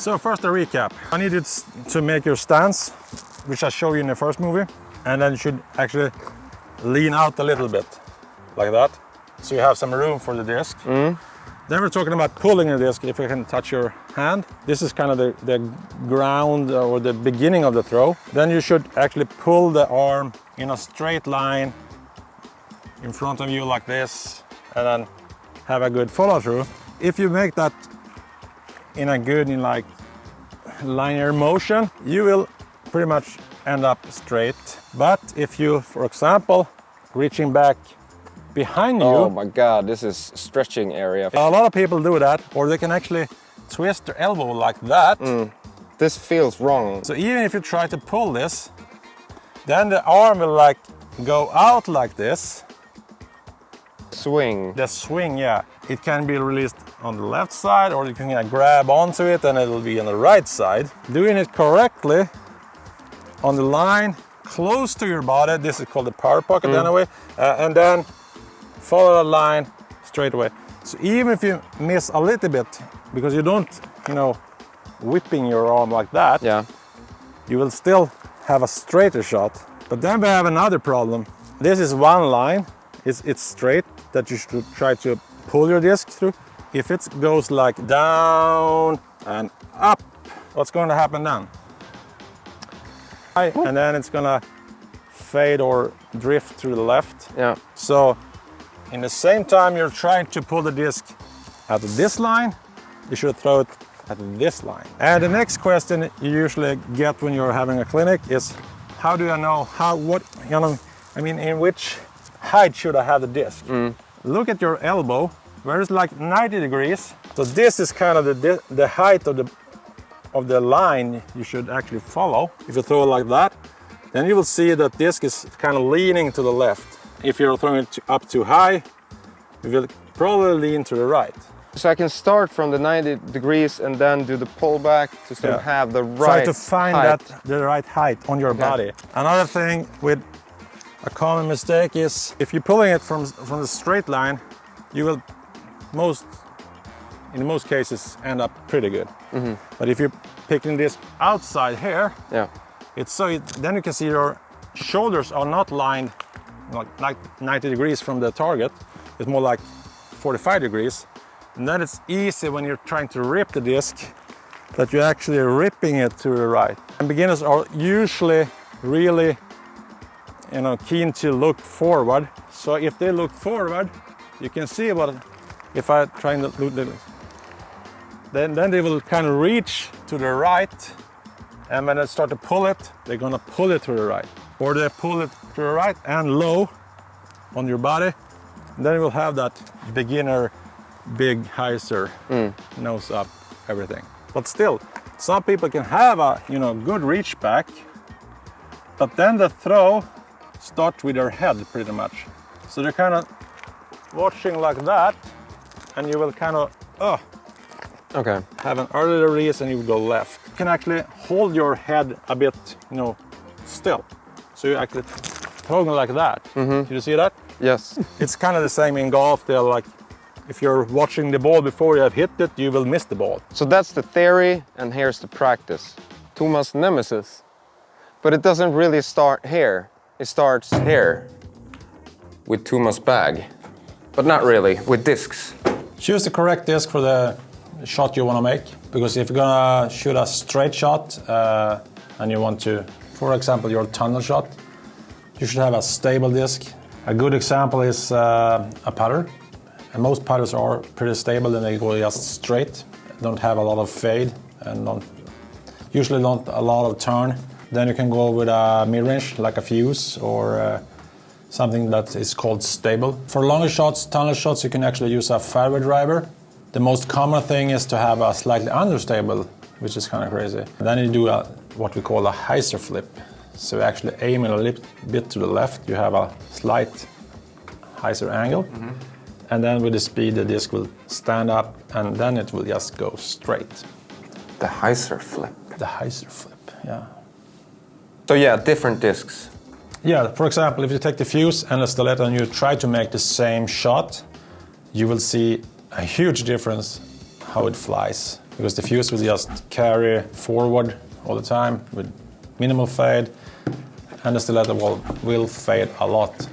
So first a recap. I need you to make your stance, which I showed you in the first movie, and then you should actually lean out a little bit, like that, so you have some room for the disc. Then we're talking about pulling the disc, if you can touch your hand. This is kind of the ground or the beginning of the throw. Then you should actually pull the arm in a straight line in front of you like this, and then have a good follow through. If you make that in a good, like linear motion, you will pretty much end up straight. But if you, for example, reaching back behind you. Oh my God, this is stretching area. A lot of people do that, or they can actually twist their elbow like that. This feels wrong. So even if you try to pull this, then the arm will like go out like this. Swing. The swing, yeah. It can be released on the left side, or you can grab onto it and it'll be on the right side. Doing it correctly on the line close to your body, this is called the power pocket anyway, and then follow the line straight away. So even if you miss a little bit, because you don't, whipping your arm like that, you will still have a straighter shot. But then we have another problem. This is one line, it's straight, that you should try to pull your disc through. If it goes like down and up, what's going to happen then? And then it's gonna fade or drift to the left. Yeah. So in the same time you're trying to pull the disc at this line, you should throw it at this line. And the next question you usually get when you're having a clinic is, how do I know in which height should I have the disc? Look at your elbow, where it's like 90 degrees. So this is kind of the height of the line you should actually follow. If you throw it like that, then you will see that disc is kind of leaning to the left. If you're throwing it up too high, you will probably lean to the right. So I can start from the 90 degrees and then do the pull back to sort of have the right Try to find height. the right height on your body. Another thing with a common mistake is if you're pulling it from the straight line, you will in most cases end up pretty good. But if you're picking this outside here, then you can see your shoulders are not lined like 90 degrees from the target. It's more like 45 degrees. And then it's easy when you're trying to rip the disc that you're actually ripping it to the right. And beginners are usually really keen to look forward. So if they look forward, you can see if I try to look, then they will kind of reach to the right, and when they start to pull it, they're gonna pull it to the right. Or they pull it to the right and low on your body, and then you will have that beginner big hyzer, nose up, everything. But still, some people can have a good reach back, but then the throw starts with their head pretty much. So they're kind of watching like that, and you will kind of have an early release and you will go left. You can actually hold your head a bit, still. So you actually throwing like that. Did you see that? Yes. It's kind of the same in golf. They're like, if you're watching the ball before you have hit it, you will miss the ball. So that's the theory, and here's the practice. Tomas' nemesis. But it doesn't really start here. It starts here with Tomas' bag. But not really, with discs. Choose the correct disc for the shot you want to make. Because if you're gonna shoot a straight shot and you want to, for example, your tunnel shot, you should have a stable disc. A good example is a putter. And most putters are pretty stable and they go just straight, don't have a lot of fade and usually don't a lot of turn. Then you can go with a mid-range like a fuse or something that is called stable. For longer shots, tunnel shots, you can actually use a fairway driver. The most common thing is to have a slightly understable, which is kind of crazy. Then you do what we call a hyzer flip. So you actually aim it a little bit to the left, you have a slight hyzer angle. And then with the speed, the disc will stand up and then it will just go straight. The hyzer flip. The hyzer flip, yeah. So yeah, different discs. Yeah, for example, if you take the fuse and the stiletto and you try to make the same shot, you will see a huge difference how it flies. because the fuse will just carry forward all the time with minimal fade, and the stiletto will fade a lot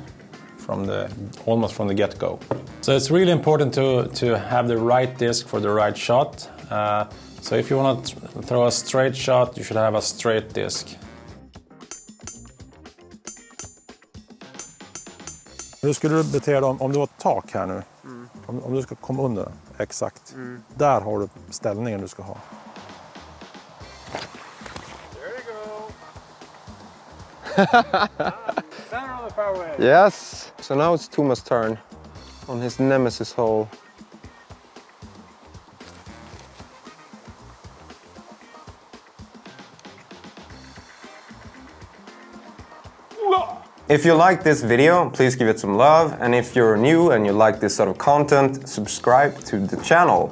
almost from the get-go. So it's really important to have the right disc for the right shot. So if you want to throw a straight shot, you should have a straight disc. Hur skulle du bete dig om du har ett tak här nu? Om du ska komma under, exakt. Där har du ställningen du ska ha. There you go. Center of the fairway. Yes. So now it's Tomas' turn on his nemesis hole. If you like this video, please give it some love, and if you're new and you like this sort of content, subscribe to the channel.